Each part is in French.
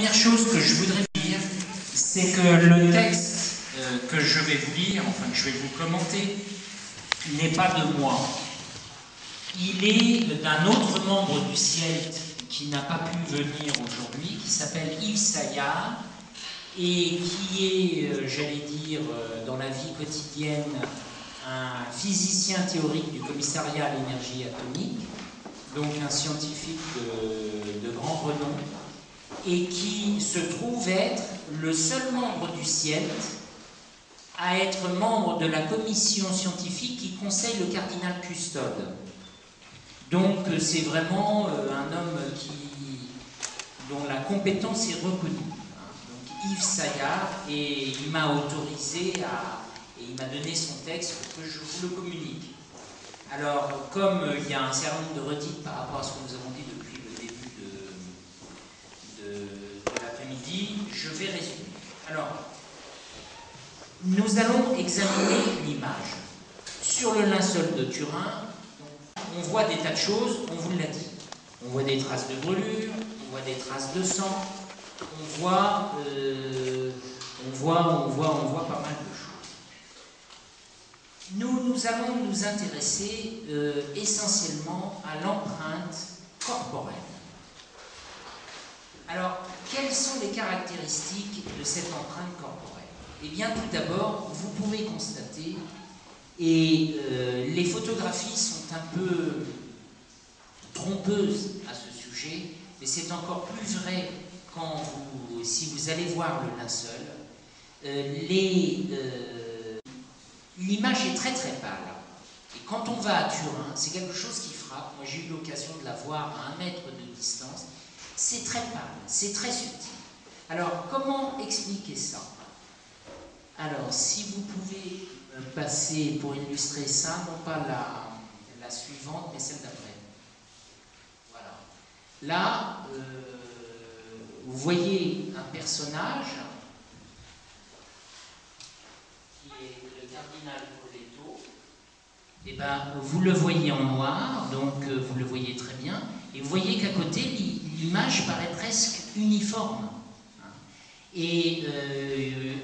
première chose que je voudrais dire, c'est que le texte que je vais vous lire, enfin que je vais vous commenter, n'est pas de moi. Il est d'un autre membre du CIELT qui n'a pas pu venir aujourd'hui, qui s'appelle Yves Saillard, et qui est, j'allais dire, dans la vie quotidienne, un physicien théorique du commissariat à l'énergie atomique, donc un scientifique de grand renom, et qui se trouve être le seul membre du CIELT à être membre de la commission scientifique qui conseille le cardinal Custode. Donc c'est vraiment un homme dont la compétence est reconnue. Donc Yves Saillard, et il m'a autorisé et il m'a donné son texte pour que je vous le communique. Alors, comme il y a un certain nombre de redites par rapport à ce que nous avons dit depuis le début de l'après-midi, je vais résumer. Alors, nous allons examiner l'image. Sur le linceul de Turin, on voit des tas de choses, on vous l'a dit. On voit des traces de brûlure, on voit des traces de sang, on voit pas mal de choses. Nous allons nous intéresser essentiellement à l'empreinte corporelle. Alors, quelles sont les caractéristiques de cette empreinte corporelle? Eh bien, tout d'abord, vous pouvez constater, et les photographies sont un peu trompeuses à ce sujet, mais c'est encore plus vrai si vous allez voir le linceul. L'image est très très pâle. Et quand on va à Turin, c'est quelque chose qui frappe. Moi, j'ai eu l'occasion de la voir à 1 mètre de distance. C'est très pâle, c'est très subtil. Alors, comment expliquer ça? Alors, si vous pouvez passer pour illustrer ça, non pas la suivante, mais celle d'après. Voilà. Là, vous voyez un personnage qui est le cardinal Poletto. Et ben, vous le voyez en noir, donc vous le voyez très bien, et vous voyez qu'à côté, l'image paraît presque uniforme. Et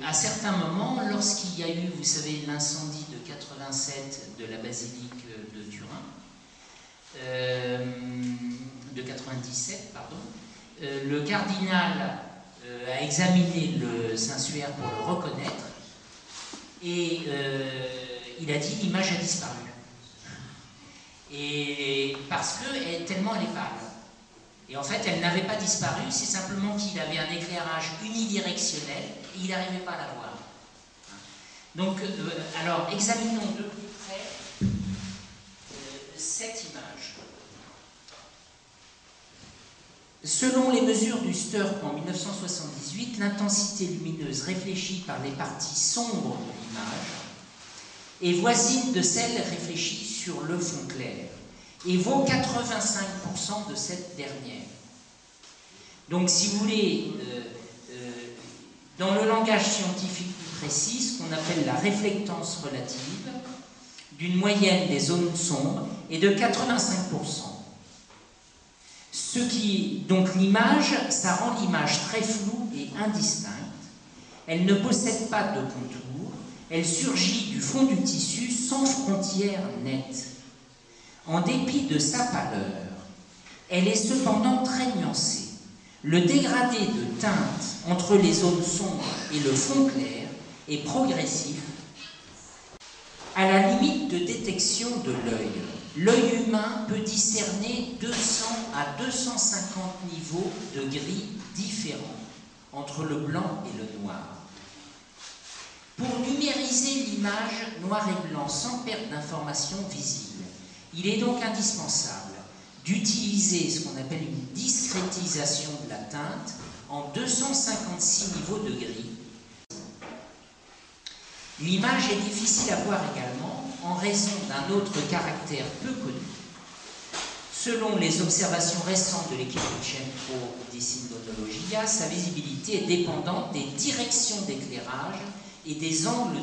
à certains moments, lorsqu'il y a eu, vous savez, l'incendie de 87 de la basilique de Turin, de 97, pardon, le cardinal a examiné le Saint-Suaire pour le reconnaître, et il a dit l'image a disparu. Et parce que tellement elle est pâle. Et en fait, elle n'avait pas disparu, c'est simplement qu'il avait un éclairage unidirectionnel et il n'arrivait pas à la voir. Donc, alors, examinons de plus près cette image. Selon les mesures du Sturp en 1978, l'intensité lumineuse réfléchie par les parties sombres de l'image est voisine de celle réfléchie sur le fond clair et vaut 85% de cette dernière. Donc, si vous voulez, dans le langage scientifique plus précis, ce qu'on appelle la réflectance relative, d'une moyenne des zones sombres est de 85%. Donc l'image, ça rend l'image très floue et indistincte. Elle ne possède pas de contour. Elle surgit du fond du tissu sans frontières nettes. En dépit de sa pâleur, elle est cependant très nuancée. Le dégradé de teinte entre les zones sombres et le fond clair est progressif, à la limite de détection de l'œil. L'œil humain peut discerner 200 à 250 niveaux de gris différents entre le blanc et le noir. Pour numériser l'image noir et blanc sans perte d'information visible, il est donc indispensable d'utiliser ce qu'on appelle une discrétisation de la teinte en 256 niveaux de gris. L'image est difficile à voir également en raison d'un autre caractère peu connu. Selon les observations récentes de l'équipe de Centro di Sindonologia, sa visibilité est dépendante des directions d'éclairage et des angles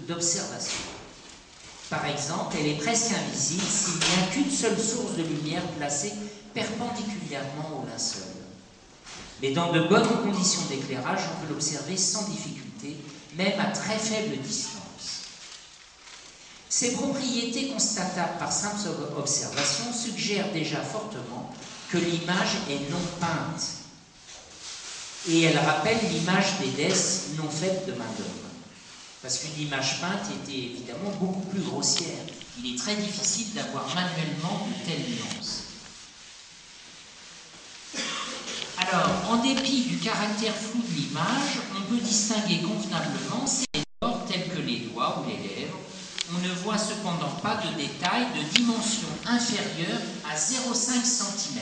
d'observation. Par exemple, elle est presque invisible s'il n'y a qu'une seule source de lumière placée perpendiculairement au linceul. Mais dans de bonnes conditions d'éclairage, on peut l'observer sans difficulté, même à très faible distance. Ces propriétés constatables par simple observation suggèrent déjà fortement que l'image est non peinte. Et elle rappelle l'image d'Édesse non faite de main-d'œuvre. Parce qu'une image peinte était évidemment beaucoup plus grossière. Il est très difficile d'avoir manuellement de telles nuances. Alors, en dépit du caractère flou de l'image, on peut distinguer convenablement ces corps tels que les doigts ou les lèvres. On ne voit cependant pas de détails de dimension inférieure à 0,5 cm.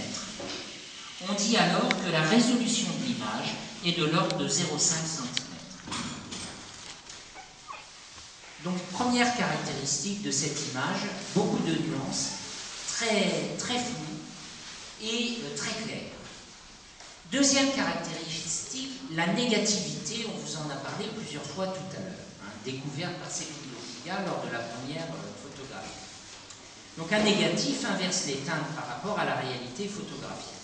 On dit alors que la résolution de l'image est de l'ordre de 0,5 cm. Donc, première caractéristique de cette image, beaucoup de nuances, très floues et très claires. Deuxième caractéristique, la négativité, on vous en a parlé plusieurs fois tout à l'heure, découverte par Secundo Figa lors de la première photographie. Donc un négatif inverse les teintes par rapport à la réalité photographique.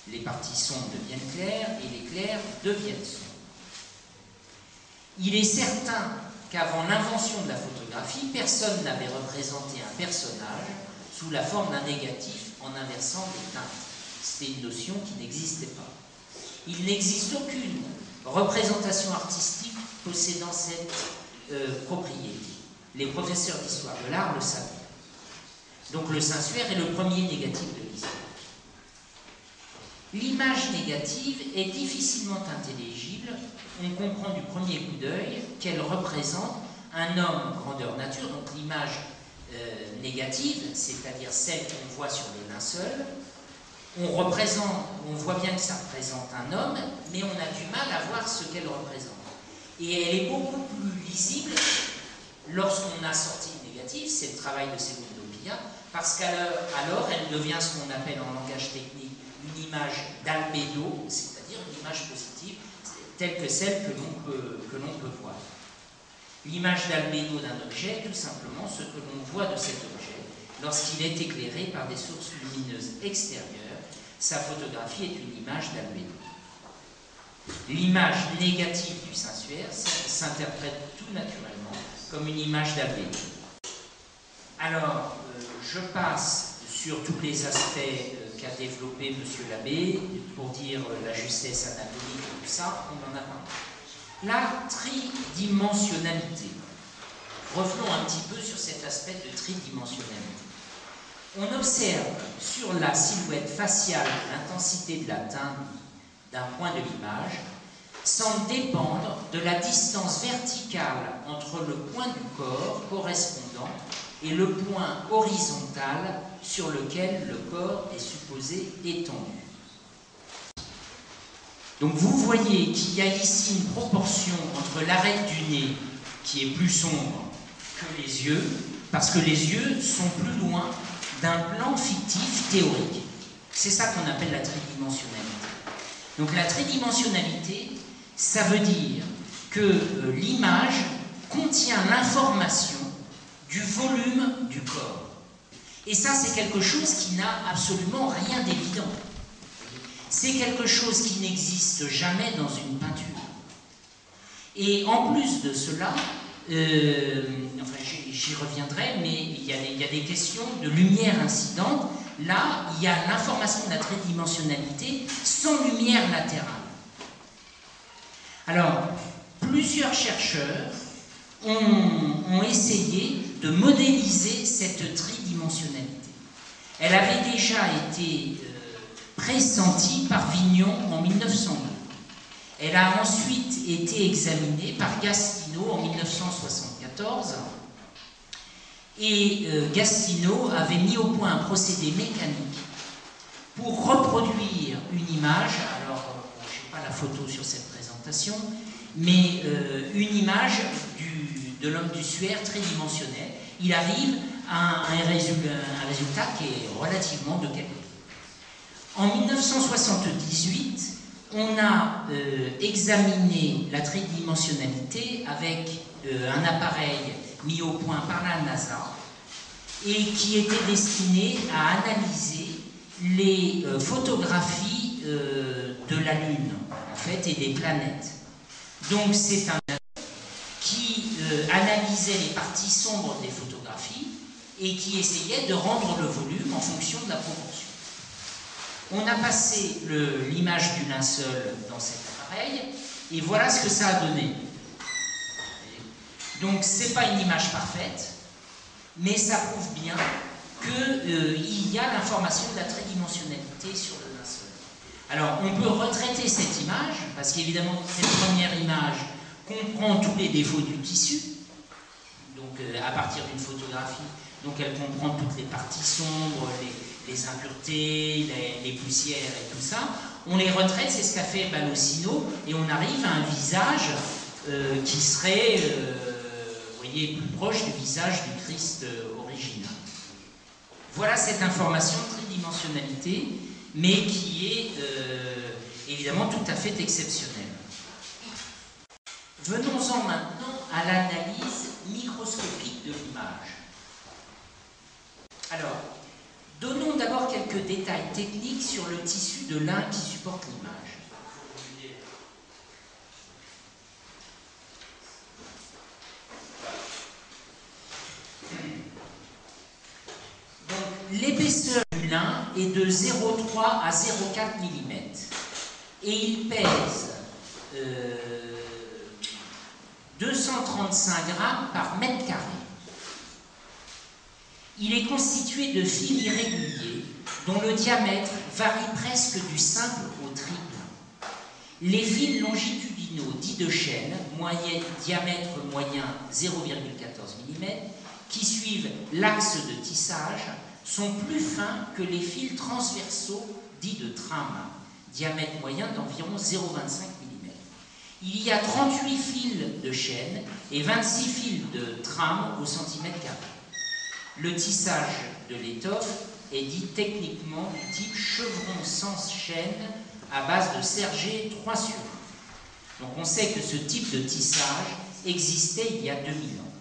Les parties sombres deviennent claires et les clairs deviennent sombres. Il est certain qu'avant l'invention de la photographie, personne n'avait représenté un personnage sous la forme d'un négatif en inversant les teintes. C'était une notion qui n'existait pas. Il n'existe aucune représentation artistique possédant cette propriété. Les professeurs d'histoire de l'art le savaient. Donc le Saint-Suaire est le premier négatif de l'histoire. L'image négative est difficilement intelligible. On comprend du premier coup d'œil qu'elle représente un homme grandeur nature, donc l'image négative, c'est-à-dire celle qu'on voit sur le linceul. On voit bien que ça représente un homme, mais on a du mal à voir ce qu'elle représente. Et elle est beaucoup plus lisible lorsqu'on a sorti le négatif, c'est le travail de Secundo Pilla, parce qu'alors elle devient ce qu'on appelle en langage technique une image d'albédo, c'est-à-dire une image positive, telle que celle que l'on peut voir. L'image d'albédo d'un objet, tout simplement ce que l'on voit de cet objet lorsqu'il est éclairé par des sources lumineuses extérieures. Sa photographie est une image d'albédo. L'image négative du Saint-Suaire s'interprète tout naturellement comme une image d'albédo. Alors, je passe sur tous les aspects qu'a développé M. Labbé pour dire la justesse anatomique et tout ça, on en a parlé. La tridimensionnalité. Revenons un petit peu sur cet aspect de tridimensionnalité. On observe sur la silhouette faciale l'intensité de la teinte d'un point de l'image semble dépendre de la distance verticale entre le point du corps correspondant et le point horizontal sur lequel le corps est supposé étendu. Donc vous voyez qu'il y a ici une proportion entre l'arête du nez qui est plus sombre que les yeux, parce que les yeux sont plus loin d'un plan fictif théorique. C'est ça qu'on appelle la tridimensionnalité. Donc la tridimensionnalité, ça veut dire que l'image contient l'information du volume du corps. Et ça, c'est quelque chose qui n'a absolument rien d'évident. C'est quelque chose qui n'existe jamais dans une peinture. Et en plus de cela, j'y reviendrai, mais il y a des questions de lumière incidente. Là, il y a l'information de la tridimensionnalité sans lumière latérale. Alors, plusieurs chercheurs ont essayé de modéliser cette tridimensionnalité. Elle avait déjà été pressentie par Vignon en 1902. Elle a ensuite été examinée par Gastineau en 1974. Et Gastineau avait mis au point un procédé mécanique pour reproduire une image, alors je n'ai pas la photo sur cette présentation, mais une image de l'homme du Suaire tridimensionnel. Il arrive à un résultat qui est relativement de qualité. En 1978, on a examiné la tridimensionnalité avec un appareil mis au point par la NASA et qui était destiné à analyser les photographies de la Lune, en fait, et des planètes. Donc c'est un qui analysait les parties sombres des photographies et qui essayait de rendre le volume en fonction de la proportion. On a passé l'image du linceul dans cet appareil et voilà ce que ça a donné. Donc c'est pas une image parfaite, mais ça prouve bien qu'il y a l'information de la tridimensionnalité sur le linceul. Alors on peut retraiter cette image, parce qu'évidemment cette première image comprend tous les défauts du tissu, donc à partir d'une photographie, donc elle comprend toutes les parties sombres, les impuretés, les poussières et tout ça. On les retraite, c'est ce qu'a fait Ballossino, et on arrive à un visage qui serait, vous voyez, plus proche du visage du Christ original. Voilà cette information de tridimensionnalité, mais qui est évidemment tout à fait exceptionnelle. Venons-en maintenant à l'analyse microscopique de l'image. Alors, donnons d'abord quelques détails techniques sur le tissu de lin qui supporte l'image. Donc, l'épaisseur du lin est de 0,3 à 0,4 mm et il pèse 235 grammes par mètre carré. Il est constitué de fils irréguliers dont le diamètre varie presque du simple au triple. Les fils longitudinaux dits de chaîne, diamètre moyen 0,14 mm, qui suivent l'axe de tissage, sont plus fins que les fils transversaux dits de trame, diamètre moyen d'environ 0,25 mm. Il y a 38 fils de chaîne et 26 fils de trame au centimètre carré. Le tissage de l'étoffe est dit techniquement du type chevron sans chaîne à base de sergé 3 sur 1. Donc on sait que ce type de tissage existait il y a 2000 ans.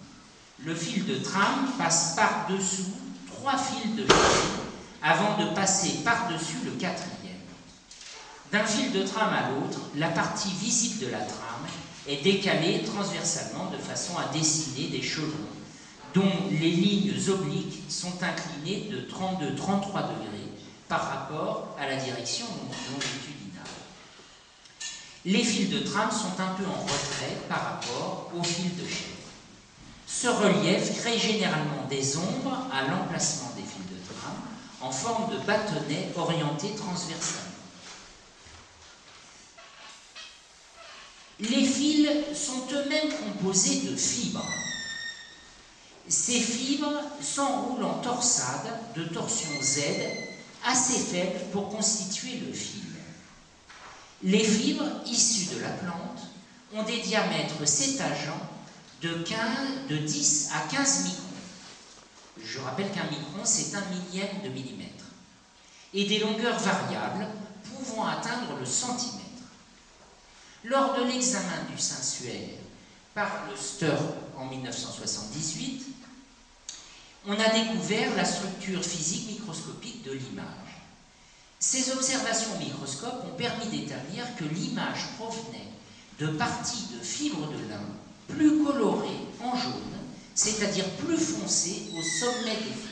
Le fil de trame passe par-dessous 3 fils de chaîne avant de passer par-dessus le 4e. D'un fil de trame à l'autre, la partie visible de la trame est décalée transversalement de façon à dessiner des chevrons dont les lignes obliques sont inclinées de 32-33 degrés par rapport à la direction longitudinale. Les fils de trame sont un peu en retrait par rapport aux fils de chaîne. Ce relief crée généralement des ombres à l'emplacement des fils de trame en forme de bâtonnets orientés transversalement. Les fils sont eux-mêmes composés de fibres. Ces fibres s'enroulent en torsade de torsion Z assez faible pour constituer le fil. Les fibres issues de la plante ont des diamètres s'étageant de 10 à 15 microns. Je rappelle qu'un micron, c'est 1 millième de millimètre. Et des longueurs variables pouvant atteindre le centimètre. Lors de l'examen du sensuaire par le Sturm en 1978, on a découvert la structure physique microscopique de l'image. Ces observations au microscope ont permis d'établir que l'image provenait de parties de fibres de lin plus colorées en jaune, c'est-à-dire plus foncées au sommet des fibres.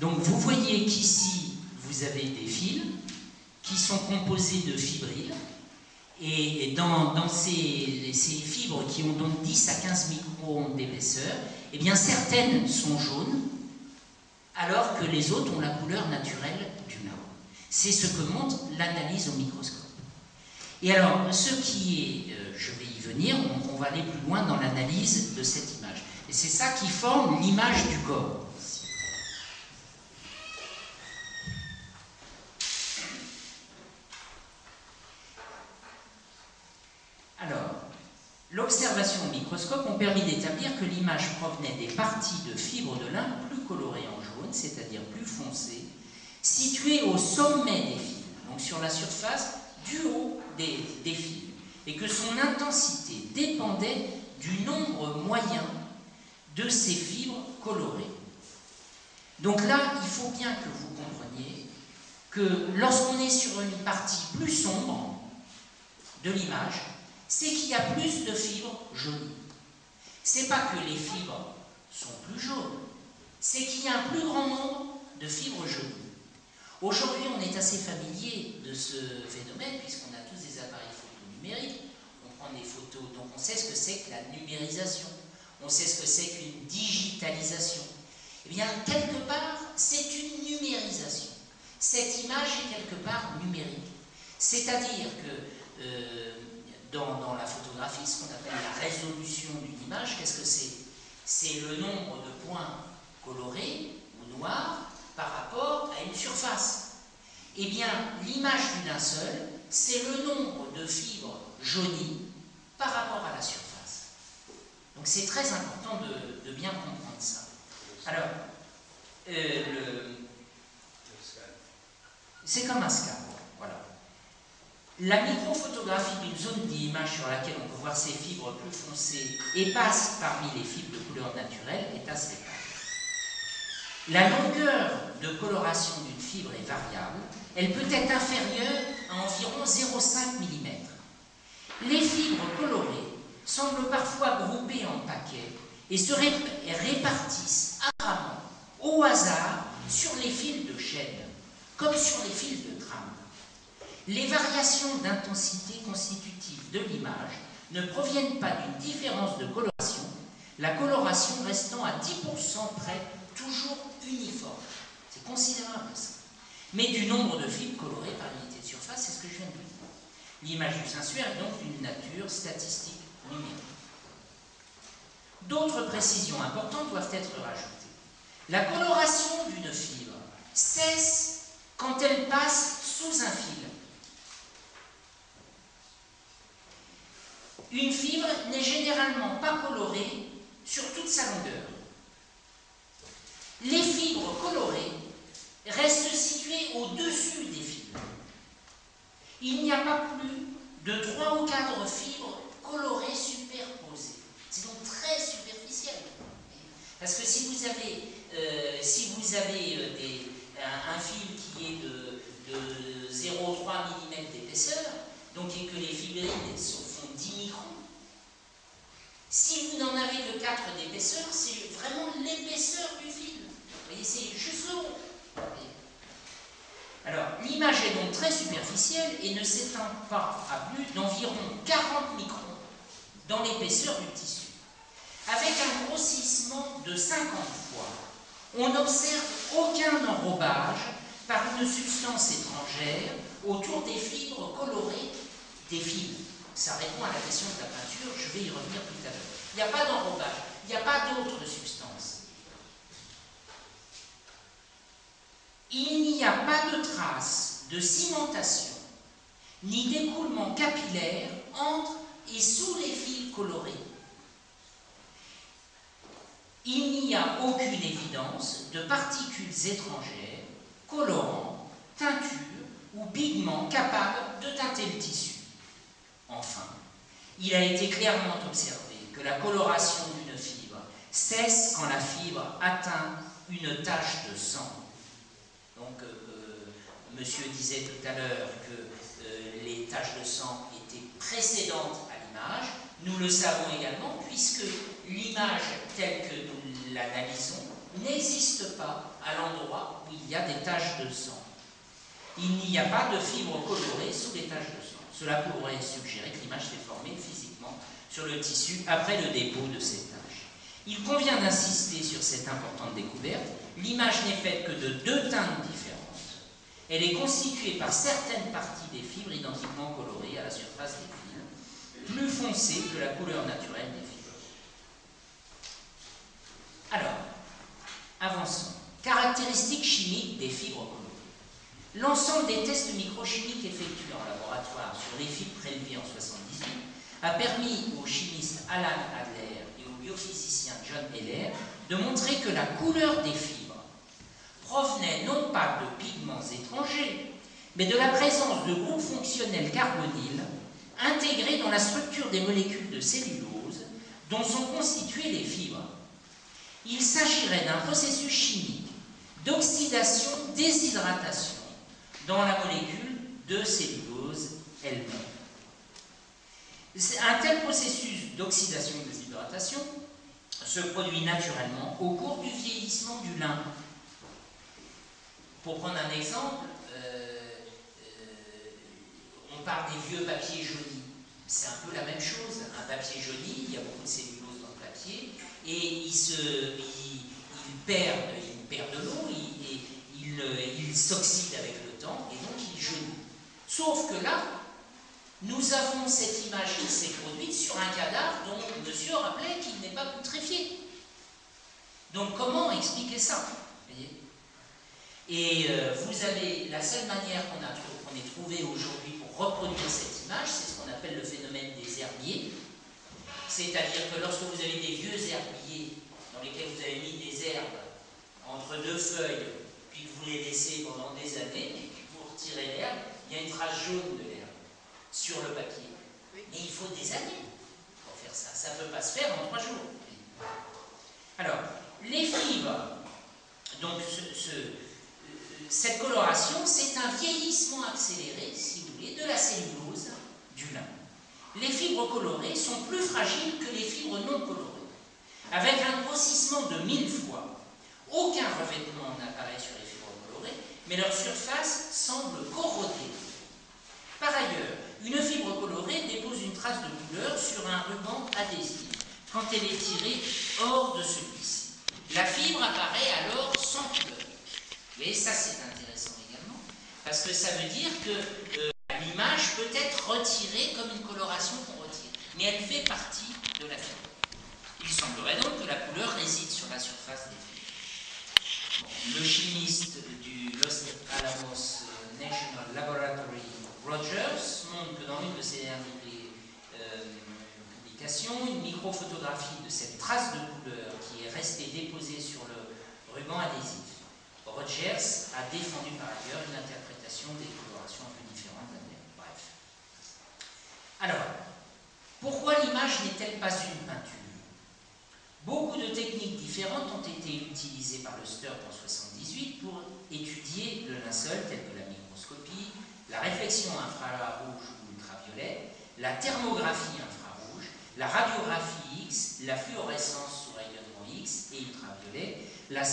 Donc vous voyez qu'ici, vous avez des fils qui sont composés de fibrilles, et dans ces fibres qui ont donc 10 à 15 microns d'épaisseur, eh bien certaines sont jaunes, alors que les autres ont la couleur naturelle du lin. C'est ce que montre l'analyse au microscope. Et alors, ce qui est, je vais y venir, on va aller plus loin dans l'analyse de cette image. Et c'est ça qui forme l'image du corps. Alors, l'observation au microscope ont permis d'établir que l'image provenait des parties de fibres de lin plus colorées en jaune, c'est-à-dire plus foncées, situées au sommet des fils, donc sur la surface du haut des fils, et que son intensité dépendait du nombre moyen de ces fibres colorées. Donc là, il faut bien que vous compreniez que lorsqu'on est sur une partie plus sombre de l'image, c'est qu'il y a plus de fibres jaunes. C'est pas que les fibres sont plus jaunes, c'est qu'il y a un plus grand nombre de fibres jaunes. Aujourd'hui, on est assez familier de ce phénomène, puisqu'on a tous des appareils photo numériques, on prend des photos, donc on sait ce que c'est que la numérisation, on sait ce que c'est qu'une digitalisation. Eh bien, quelque part, c'est une numérisation. Cette image est quelque part numérique. C'est-à-dire que dans la photographie, ce qu'on appelle la résolution d'une image, qu'est-ce que c'est? C'est le nombre de points colorés ou noirs par rapport à une surface. Eh bien, l'image du linceul, c'est le nombre de fibres jaunies par rapport à la surface. Donc c'est très important de bien comprendre ça. Alors, c'est comme un scan, voilà. La microphotographie d'une zone d'image sur laquelle on peut voir ces fibres plus foncées et passe parmi les fibres de couleur naturelle est assez faible. La longueur de coloration d'une fibre est variable. Elle peut être inférieure à environ 0,5 mm. Les fibres colorées semblent parfois groupées en paquets et se répartissent apparemment au hasard sur les fils de chaîne, comme sur les fils de tram. Les variations d'intensité constitutives de l'image ne proviennent pas d'une différence de coloration, la coloration restant à 10% près toujours uniforme. C'est considérable ça. Mais du nombre de fibres colorées par unité de surface, c'est ce que je viens de dire. L'image du sensuaire est donc d'une nature statistique numérique. D'autres précisions importantes doivent être rajoutées. La coloration d'une fibre cesse quand elle passe sous un fil. Une fibre n'est généralement pas colorée sur toute sa longueur. Les fibres colorées restent situées au-dessus des fibres. Il n'y a pas plus de 3 ou 4 fibres colorées superposées. C'est donc très superficiel. Parce que si vous avez, un fil qui est de 0,3 mm d'épaisseur, donc et que les fibrines font 10 microns, si vous n'en avez que 4 d'épaisseur, c'est vraiment l'épaisseur du fil. Vous voyez, c'est juste le haut. Alors, l'image est donc très superficielle et ne s'étend pas à plus d'environ 40 microns dans l'épaisseur du tissu. Avec un grossissement de 50 fois, on n'observe aucun enrobage par une substance étrangère autour des fibres colorées des fibres. Ça répond à la question de la peinture, je vais y revenir tout à l'heure. Il n'y a pas d'enrobage, il n'y a pas d'autre substance. Il n'y a pas de trace de cimentation, ni d'écoulement capillaire entre et sous les fils colorés. Il n'y a aucune évidence de particules étrangères, colorants, teintures ou pigments capables de teinter le tissu. Enfin, il a été clairement observé que la coloration d'une fibre cesse quand la fibre atteint une tache de sang. Donc, monsieur disait tout à l'heure que les taches de sang étaient précédentes à l'image. Nous le savons également puisque l'image telle que nous l'analysons n'existe pas à l'endroit où il y a des taches de sang. Il n'y a pas de fibres colorées sous les taches de sang. Cela pourrait suggérer que l'image s'est formée physiquement sur le tissu après le dépôt de ces taches. Il convient d'insister sur cette importante découverte. L'image n'est faite que de 2 teintes différentes. Elle est constituée par certaines parties des fibres identiquement colorées à la surface des fils, plus foncées que la couleur naturelle des fibres. Alors, avançons. Caractéristiques chimiques des fibres colorées. L'ensemble des tests microchimiques effectués en laboratoire sur les fibres prélevées en 1978 a permis au chimiste Alan Adler et au biophysicien John Heller de montrer que la couleur des fibres provenait non pas de pigments étrangers, mais de la présence de groupes fonctionnels carbonyles intégrés dans la structure des molécules de cellulose dont sont constituées les fibres. Il s'agirait d'un processus chimique d'oxydation-déshydratation dans la molécule de cellulose elle-même. Un tel processus d'oxydation et de déshydratation se produit naturellement au cours du vieillissement du lin. Pour prendre un exemple, on parle des vieux papiers jaunis. C'est un peu la même chose. Un papier jauni, il y a beaucoup de cellulose dans le papier, et il perd de l'eau, il s'oxyde avec le temps, et donc il jaunit. Sauf que là, nous avons cette image qui s'est produite sur un cadavre dont monsieur rappelait qu'il n'est pas putréfié. Donc comment expliquer ça? Et vous avez la seule manière qu'on ait trouvé aujourd'hui pour reproduire cette image, c'est ce qu'on appelle le phénomène des herbiers. C'est-à-dire que lorsque vous avez des vieux herbiers dans lesquels vous avez mis des herbes entre deux feuilles, puis que vous les laissez pendant des années, et puis vous retirez l'herbe, il y a une trace jaune de l'herbe sur le papier. Mais il faut des années pour faire ça. Ça ne peut pas se faire en 3 jours. Alors, les fibres, donc cette coloration, c'est un vieillissement accéléré, si vous voulez, de la cellulose du lin. Les fibres colorées sont plus fragiles que les fibres non colorées. Avec un grossissement de 1000 fois, aucun revêtement n'apparaît sur les fibres colorées, mais leur surface semble corrodée. Par ailleurs, une fibre colorée dépose une trace de couleur sur un ruban adhésif quand elle est tirée hors de celui-ci. La fibre apparaît alors sans couleur. Et ça, c'est intéressant également, parce que ça veut dire que l'image peut être retirée comme une coloration qu'on retire, mais elle fait partie de la fibre. Il semblerait donc que la couleur réside sur la surface des fibres. Bon, le chimiste du Los Alamos National Laboratory, Rogers, montre que dans une de ses dernières publications, une microphotographie de cette trace de couleur qui est restée déposée sur le ruban adhésif. Rogers a défendu par ailleurs une interprétation des colorations un peu différentes de la mienne. Bref. Alors, pourquoi l'image n'est-elle pas une peinture? Beaucoup de techniques différentes ont été utilisées par le Sturp en 1978 pour étudier le linceul, telles que la microscopie, la réflexion infrarouge ou ultraviolet, la thermographie infrarouge, la radiographie X, la fluorescence sous rayonnement X et ultraviolet, la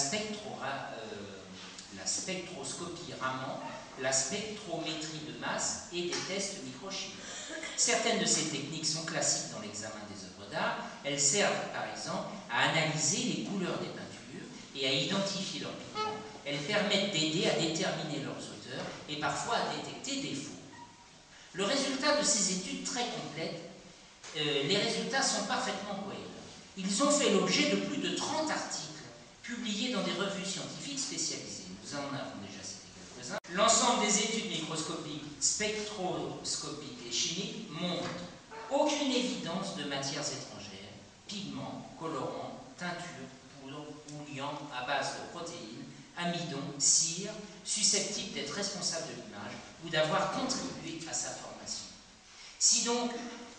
spectroscopie Raman, la spectrométrie de masse et des tests microchimiques. Certaines de ces techniques sont classiques dans l'examen des œuvres d'art. Elles servent par exemple à analyser les couleurs des peintures et à identifier leurs pigments. Elles permettent d'aider à déterminer leurs auteurs et parfois à détecter des faux. Le résultat de ces études très complètes, les résultats sont parfaitement cohérents. Ils ont fait l'objet de plus de 30 articles publiés dans des revues scientifiques spécialisées. Nous en avons déjà cité quelques-uns. L'ensemble des études microscopiques, spectroscopiques et chimiques montrent aucune évidence de matières étrangères, pigments, colorants, teintures, poudres ou liants à base de protéines, amidon, cire, susceptibles d'être responsables de l'image ou d'avoir contribué à sa formation. Si donc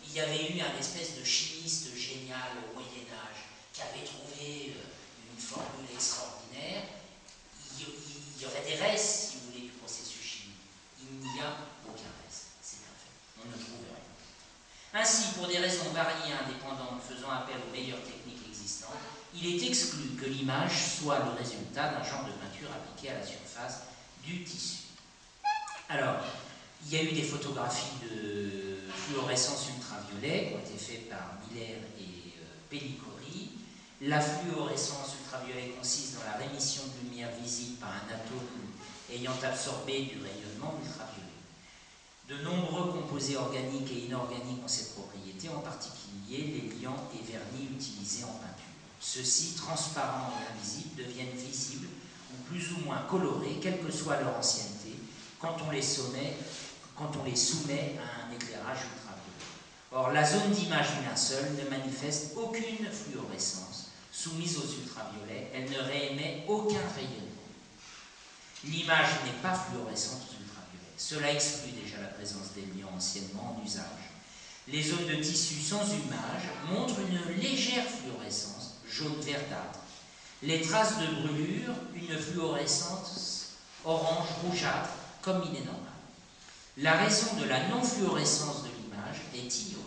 il y avait eu un espèce de chimiste génial au Moyen-Âge qui avait trouvé une formule extraordinaire, il y aurait des restes, si vous voulez, du processus chimique. Il n'y a aucun reste, c'est un fait. On ne trouve rien. Ainsi, pour des raisons variées et indépendantes faisant appel aux meilleures techniques existantes, il est exclu que l'image soit le résultat d'un genre de peinture appliqué à la surface du tissu. Alors, il y a eu des photographies de fluorescence ultraviolet qui ont été faites par Miller et Pellicori. La fluorescence ultraviolet consiste dans la rémission de lumière visible par un atome ayant absorbé du rayonnement ultraviolet. De nombreux composés organiques et inorganiques ont cette propriété, en particulier les liants et vernis utilisés en peinture. Ceux-ci, transparents et invisibles, deviennent visibles ou plus ou moins colorés, quelle que soit leur ancienneté, quand on les soumet à un éclairage ultraviolet. Or, la zone d'image du linceul ne manifeste aucune fluorescence. Soumise aux ultraviolets, elle ne réémet aucun rayonnement. L'image n'est pas fluorescente aux ultraviolets. Cela exclut déjà la présence des liants anciennement en usage. Les zones de tissu sans image montrent une légère fluorescence, jaune verdâtre. Les traces de brûlure, une fluorescence orange rougeâtre, comme il est normal. La raison de la non-fluorescence de l'image est ignorée.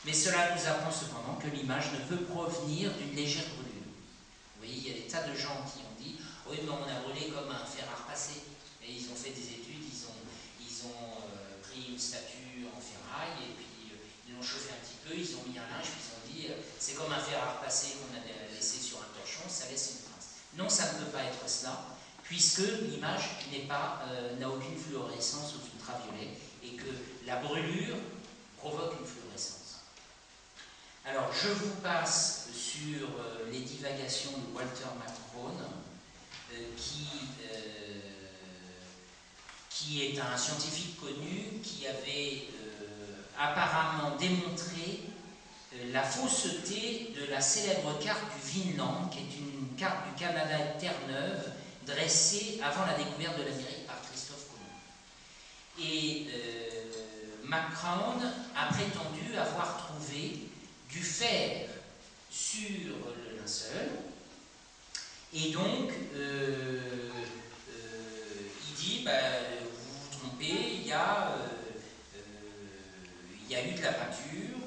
Mais cela nous apprend cependant que l'image ne peut provenir d'une légère brûlure. Vous voyez, il y a des tas de gens qui ont dit « Oui, mais on a brûlé comme un fer à repasser. » Et ils ont fait des études, ils ont pris une statue en ferraille, et puis ils l'ont chauffé un petit peu, ils ont mis un linge, puis ils ont dit « C'est comme un fer à repasser qu'on a laissé sur un torchon, ça laisse une trace. » Non, ça ne peut pas être cela, puisque l'image n'a aucune fluorescence ultraviolet, et que la brûlure provoque une fluorescence. Alors, je vous passe sur les divagations de Walter McCrone, qui est un scientifique connu qui avait apparemment démontré la fausseté de la célèbre carte du Vinland, qui est une carte du Canada et de Terre-Neuve, dressée avant la découverte de l'Amérique par Christophe Colomb. Et McCrone a prétendu avoir trouvé du fer sur le linceul, et donc il dit vous vous trompez, il y a eu de la peinture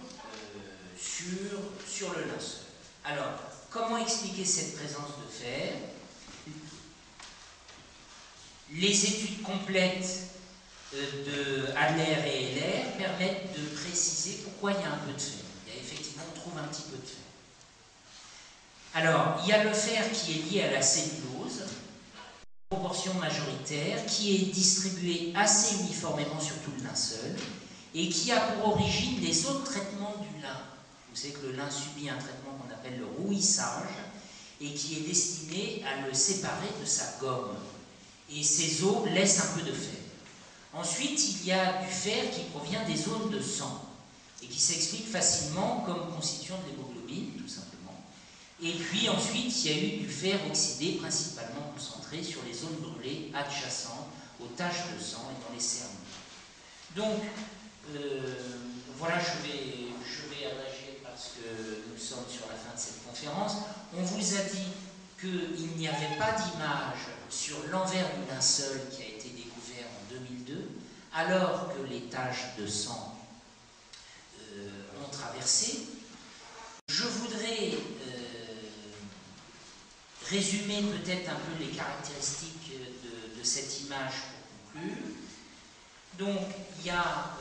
sur le linceul. Alors, comment expliquer cette présence de fer? Les études complètes de Adler et Heller permettent de préciser pourquoi il y a un peu de fer. Effectivement, on trouve un petit peu de fer. Alors, il y a le fer qui est lié à la cellulose, proportion majoritaire, qui est distribué assez uniformément sur tout le linceul, et qui a pour origine les autres traitements du lin. Vous savez que le lin subit un traitement qu'on appelle le rouissage, et qui est destiné à le séparer de sa gomme. Et ces os laissent un peu de fer. Ensuite, il y a du fer qui provient des zones de sang, et qui s'explique facilement comme constituant de l'hémoglobine, tout simplement. Et puis ensuite, il y a eu du fer oxydé, principalement concentré sur les zones brûlées adjacentes aux taches de sang et dans les cernes. Donc, voilà, je vais abréger parce que nous sommes sur la fin de cette conférence. On vous a dit qu'il n'y avait pas d'image sur l'envers du linceul qui a été découvert en 2002, alors que les taches de sang ont traversé. Je voudrais résumer peut-être un peu les caractéristiques de cette image pour conclure. Donc, il y a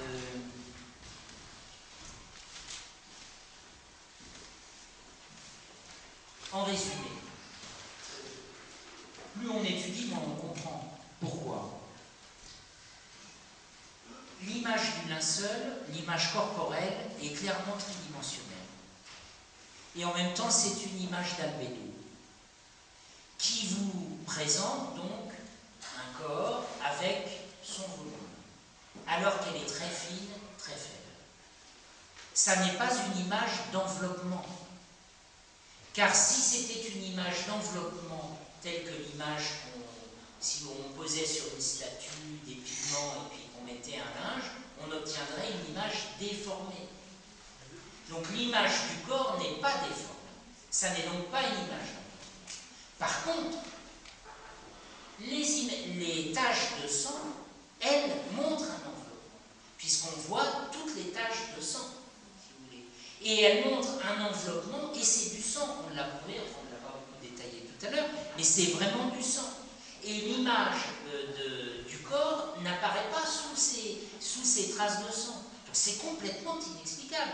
en résumé, plus on étudie, moins on comprend. Pourquoi? L'image du linceul, l'image corporelle, est clairement tridimensionnelle. Et en même temps, c'est une image d'albédo qui vous présente donc un corps avec son volume, alors qu'elle est très fine, très faible. Ça n'est pas une image d'enveloppement, car si c'était une image d'enveloppement telle que l'image si on posait sur une statue des pigments et puis qu'on mettait un linge, on obtiendrait une image déformée. Donc l'image du corps n'est pas déformée. Ça n'est donc pas une image. Par contre, les taches de sang, elles, montrent un enveloppement, puisqu'on voit toutes les taches de sang, si vous voulez. Et elles montrent un enveloppement, et c'est du sang. On l'a prouvé, enfin on ne l'a pas beaucoup détaillé tout à l'heure, mais c'est vraiment du sang. Et l'image du corps n'apparaît pas sous ces traces de sang. Donc c'est complètement inexplicable.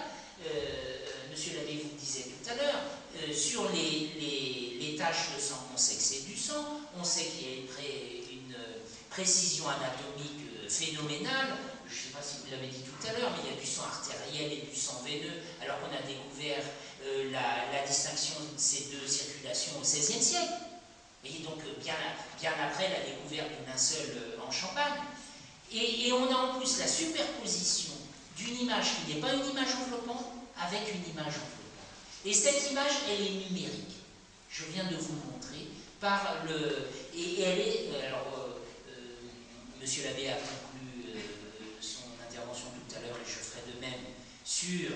Monsieur l'abbé vous le disait tout à l'heure, sur les taches de sang, on sait que c'est du sang, on sait qu'il y a une précision anatomique phénoménale. Je ne sais pas si vous l'avez dit tout à l'heure, mais il y a du sang artériel et du sang veineux, alors qu'on a découvert la distinction de ces deux circulations au XVIe siècle. Et donc bien après la découverte du linceul en Champagne. Et on a en plus la superposition d'une image qui n'est pas une image enveloppante avec une image enveloppante. Et cette image, elle est numérique. Je viens de vous le montrer par et elle est... Alors, monsieur l'abbé a conclu son intervention tout à l'heure, et je ferai de même, sur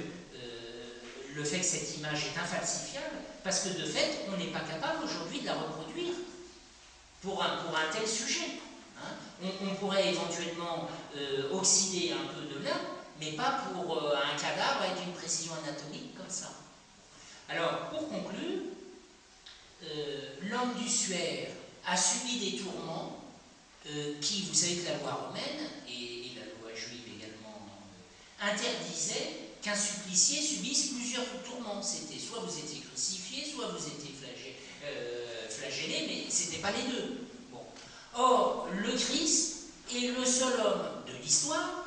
le fait que cette image est infalsifiable, parce que de fait, on n'est pas capable aujourd'hui de la reproduire pour un tel sujet. Hein. On pourrait éventuellement oxyder un peu de lin, mais pas pour un cadavre avec une précision anatomique comme ça. Alors, pour conclure, l'homme d'Ussuaire a subi des tourments qui, vous savez que la loi romaine et la loi juive également interdisaient qu'un supplicié subisse plusieurs tourments. C'était soit vous étiez crucifié, soit vous étiez flagellé, mais ce n'était pas les deux. Bon. Or, le Christ est le seul homme de l'histoire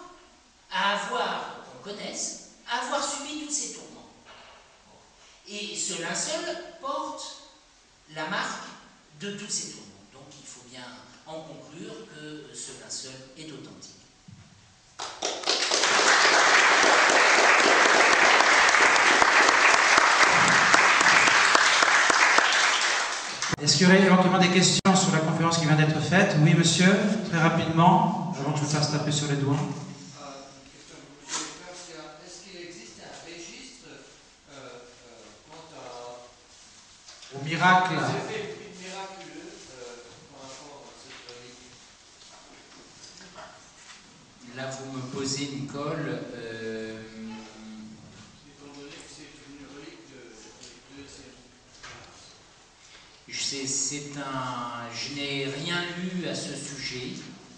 à avoir, qu'on connaisse, à avoir subi tous ces tourments. Et ce linceul porte la marque de tous ces tourments. Donc il faut bien en conclure que ce linceul est authentique. Est-ce qu'il y aurait éventuellement des questions sur la conférence qui vient d'être faite? Oui, monsieur, très rapidement, avant que je me fasse taper sur les doigts. Au miracle. Là, vous me posez, Nicole, je n'ai rien lu à ce sujet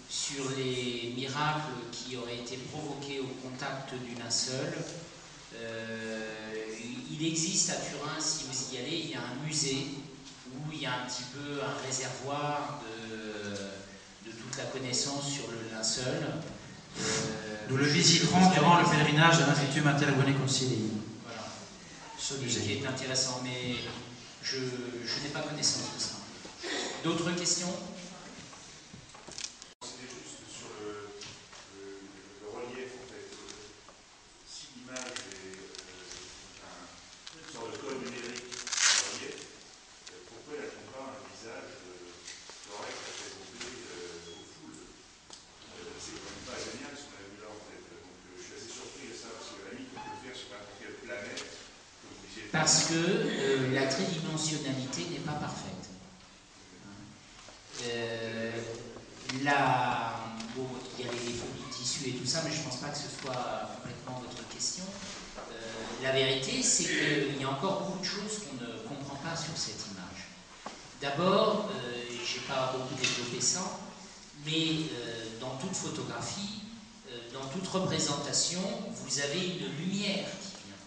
sur les miracles qui auraient été provoqués au contact du linceul. Il existe à Turin, si vous y allez, il y a un musée où il y a un petit peu un réservoir de toute la connaissance sur le linceul. Nous le visiterons durant le pèlerinage à l'Institut Mater Boni Concilii. Voilà. Ce musée qui est intéressant, mais je n'ai pas connaissance de ça. D'autres questions? C'était juste sur le relief, en fait. Si l'image est une sorte de code numérique en relief, pourquoi n'a-t-on pas un visage correct à présenter aux foules? C'est quand même pas génial ce qu'on a vu là, en fait. Donc je suis assez surpris de ça, parce que la limite, on peut le faire sur n'importe quelle planète. Parce que la tridimensionnalité n'est pas parfaite. Bon, il y a les défauts du tissu et tout ça, mais je ne pense pas que ce soit complètement votre question. La vérité, c'est qu'il y a encore beaucoup de choses qu'on ne comprend pas sur cette image. D'abord, je n'ai pas beaucoup développé ça, mais dans toute photographie, dans toute représentation, vous avez une lumière qui vient.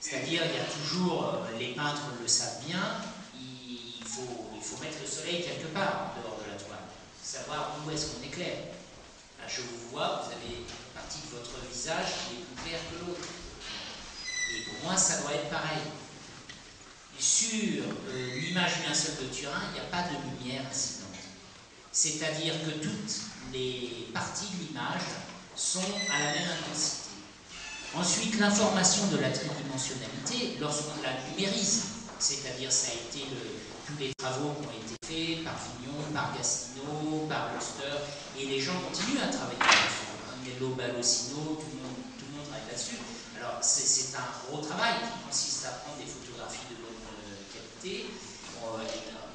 C'est-à-dire, il y a toujours, les peintres le savent bien, il faut mettre le soleil quelque part en dehors de la toile, savoir où est-ce qu'on éclaire. Là, je vous vois, vous avez une partie de votre visage qui est plus claire que l'autre. Et pour moi, ça doit être pareil. Sur l'image du linceul de Turin, il n'y a pas de lumière incidente. C'est-à-dire que toutes les parties de l'image sont à la même intensité. Ensuite, l'information de la tridimensionnalité, lorsqu'on la numérise, c'est-à-dire ça a été tous les travaux qui ont été faits par Vignon, par Gastineau, par Luster, et les gens continuent à travailler là-dessus. Nello Balosino, tout le monde travaille là-dessus. Alors c'est un gros travail qui consiste à prendre des photographies de bonne qualité,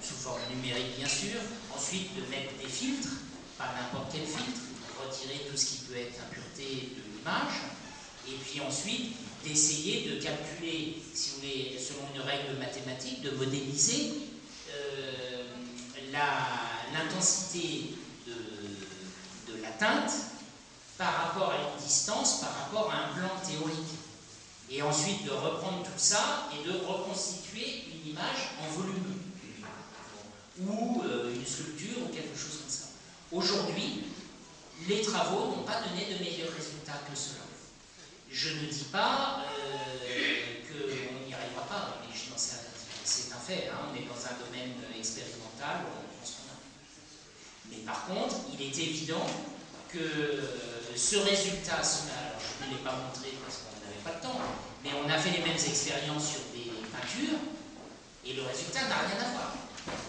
sous forme numérique bien sûr, ensuite de mettre des filtres, pas n'importe quel filtre, retirer tout ce qui peut être impureté de l'image, et puis ensuite d'essayer de calculer, si vous voulez, selon une règle mathématique, de modéliser l'intensité de la teinte par rapport à une distance, par rapport à un plan théorique. Et ensuite de reprendre tout ça et de reconstituer une image en volume, ou une sculpture, ou quelque chose comme ça. Aujourd'hui, les travaux n'ont pas donné de meilleurs résultats que cela. Je ne dis pas qu'on n'y arrivera pas, mais c'est un fait, hein, on est dans un domaine expérimental, on pense qu'on a. Mais par contre, il est évident que ce résultat, alors je ne l'ai pas montré parce qu'on n'avait pas le temps, mais on a fait les mêmes expériences sur des peintures, et le résultat n'a rien à voir.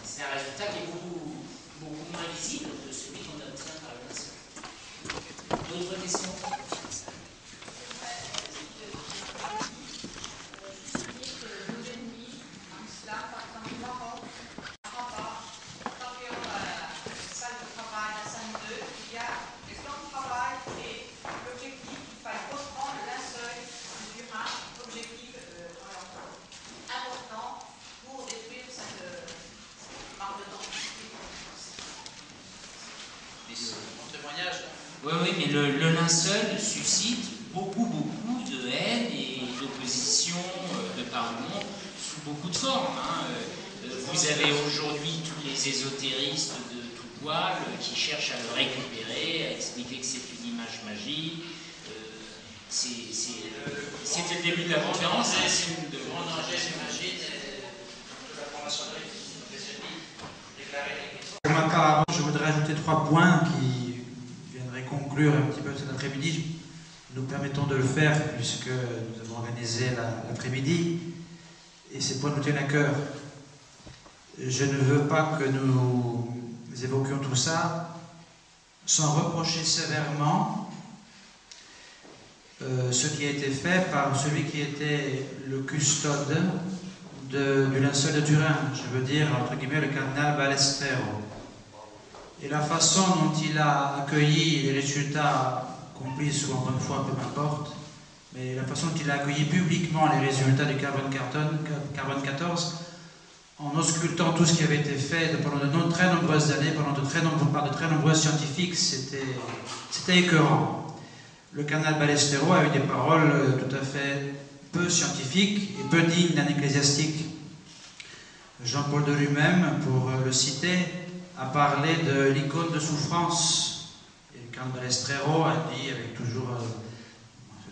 C'est un résultat qui est beaucoup moins visible que celui qu'on obtient par le linceul. D'autres questions? le linceul suscite beaucoup de haine et d'opposition de par le monde sous beaucoup de formes. Vous avez aujourd'hui tous les ésotéristes de tout poil qui cherchent à le récupérer, à expliquer que c'est une image magique. C'était le début de la conférence. C'est une grande enjeu magique de la franc-maçonnerie déclarée. Je voudrais ajouter 3 points qui viendraient conclure un petit peu cet après-midi. Nous permettons de le faire puisque nous avons organisé l'après-midi et ces points nous tiennent à cœur. Je ne veux pas que nous évoquions tout ça sans reprocher sévèrement ce qui a été fait par celui qui était le custode du linceul de Turin, je veux dire, entre guillemets, le cardinal Balestrero. Et la façon dont il a accueilli les résultats, complices ou en bonne foi, peu m'importe, mais la façon dont il a accueilli publiquement les résultats du carbone 14, en auscultant tout ce qui avait été fait pendant de très nombreuses années, par de très nombreux scientifiques, c'était écœurant. Le cardinal Balestrero a eu des paroles tout à fait peu scientifiques et peu dignes d'un ecclésiastique. Jean-Paul II lui-même, pour le citer, a parlé de l'icône de souffrance. Et le cardinal Balestrero a dit, avec toujours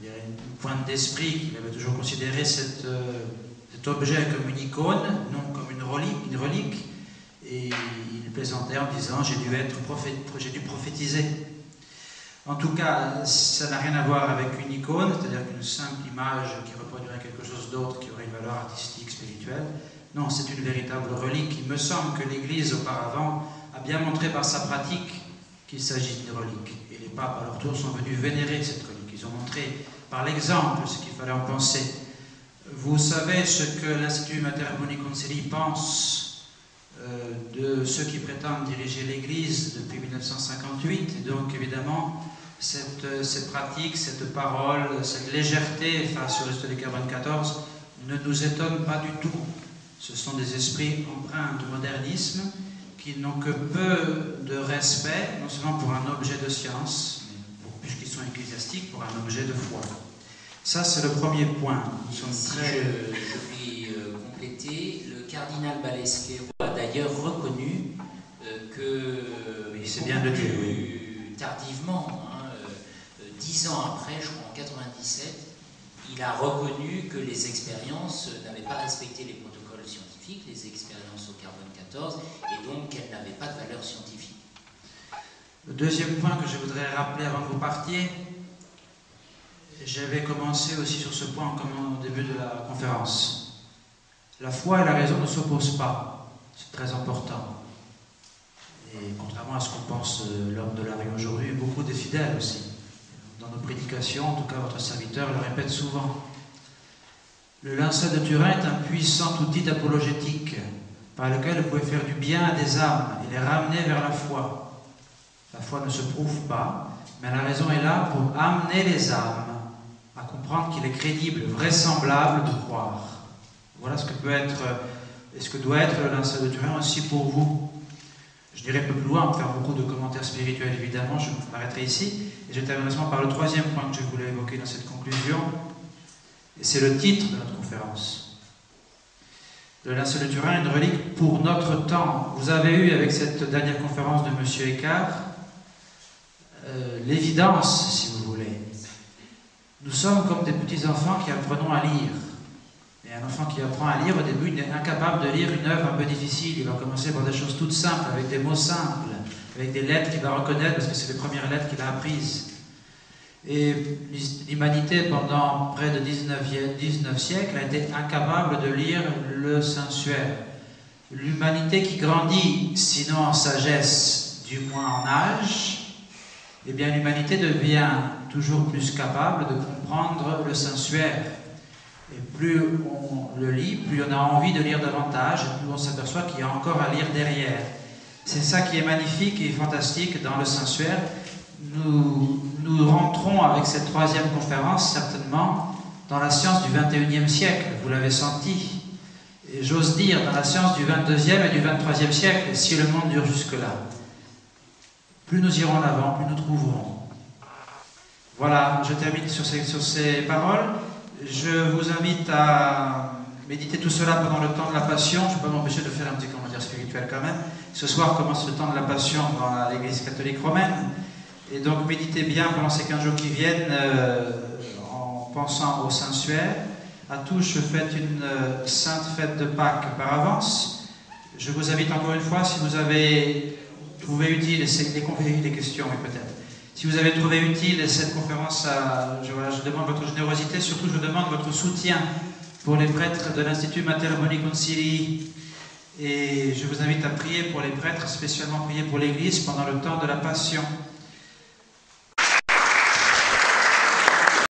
une pointe d'esprit, qu'il avait toujours considéré cet objet comme une icône, non comme une relique. Et il plaisantait en disant « j'ai dû prophétiser ». En tout cas, ça n'a rien à voir avec une icône, c'est-à-dire qu'une simple image qui reproduirait quelque chose d'autre qui aurait une valeur artistique, spirituelle. Non, c'est une véritable relique. Il me semble que l'Église, auparavant, a bien montré par sa pratique qu'il s'agit d'une relique. Et les papes, à leur tour, sont venus vénérer cette relique. Ils ont montré par l'exemple ce qu'il fallait en penser. Vous savez ce que l'Institut Mater Boni Concili pense de ceux qui prétendent diriger l'Église depuis 1958. Et donc, évidemment, cette pratique, cette parole, cette légèreté face au reste du carbone 14 ne nous étonne pas du tout. Ce sont des esprits empreints de modernisme qui n'ont que peu de respect, non seulement pour un objet de science, mais puisqu'ils sont ecclésiastiques, pour un objet de foi. Ça, c'est le premier point. Nous sommes très... Je vais compléter. Le cardinal Balestrero a d'ailleurs reconnu que... Oui, c'est bien de dire, oui. Tardivement, 10 ans après, je crois en 97, il a reconnu que les expériences n'avaient pas respecté les protocoles scientifiques, les expériences au carbone 14, et donc qu'elles n'avaient pas de valeur scientifique. Le deuxième point que je voudrais rappeler avant que vous partiez, j'avais commencé aussi sur ce point au début de la conférence. La foi et la raison ne s'opposent pas, c'est très important. Et contrairement à ce qu'on pense l'homme de la rue aujourd'hui, beaucoup des fidèles aussi. Dans nos prédications, en tout cas votre serviteur le répète souvent. Le linceul de Turin est un puissant outil d'apologétique par lequel vous pouvez faire du bien à des âmes et les ramener vers la foi. La foi ne se prouve pas, mais la raison est là pour amener les âmes à comprendre qu'il est crédible, vraisemblable de croire. Voilà ce que peut être, et ce que doit être le linceul de Turin aussi pour vous. Je dirais un peu plus loin, on peut faire beaucoup de commentaires spirituels évidemment, je m'arrêterai ici, et je terminerai par le troisième point que je voulais évoquer dans cette conclusion, et c'est le titre de notre conférence. Le linceul de Turin est une relique pour notre temps. Vous avez eu avec cette dernière conférence de M. Eckart l'évidence, si vous voulez. Nous sommes comme des petits enfants qui apprenons à lire. Et un enfant qui apprend à lire, au début, il est incapable de lire une œuvre un peu difficile. Il va commencer par des choses toutes simples, avec des mots simples, avec des lettres qu'il va reconnaître parce que c'est les premières lettres qu'il a apprises. Et l'humanité, pendant près de 19 siècles, a été incapable de lire le Saint-Suaire. L'humanité qui grandit, sinon en sagesse, du moins en âge, eh bien l'humanité devient toujours plus capable de comprendre le Saint-Suaire. Et plus on le lit, plus on a envie de lire davantage, et plus on s'aperçoit qu'il y a encore à lire derrière. C'est ça qui est magnifique et fantastique dans le Saint-Suaire. Nous rentrons avec cette troisième conférence, certainement, dans la science du XXIe siècle, vous l'avez senti. Et j'ose dire, dans la science du XXIe et du XXIIIe siècle, si le monde dure jusque-là. Plus nous irons en avant, plus nous trouverons. Voilà, je termine sur ces paroles. Je vous invite à méditer tout cela pendant le temps de la Passion. Je ne vais pas m'empêcher de faire un petit commentaire spirituel quand même. Ce soir commence le temps de la Passion dans l'Église catholique romaine. Et donc méditez bien pendant ces 15 jours qui viennent en pensant au Saint-Suaire. À tous, je fête une sainte fête de Pâques par avance. Je vous invite encore une fois, si vous avez trouvé utile, des questions, oui, peut-être. Si vous avez trouvé utile cette conférence, je demande votre générosité, surtout je demande votre soutien pour les prêtres de l'Institut Mater Boni Concilii. Et je vous invite à prier pour les prêtres, spécialement prier pour l'Église pendant le temps de la Passion.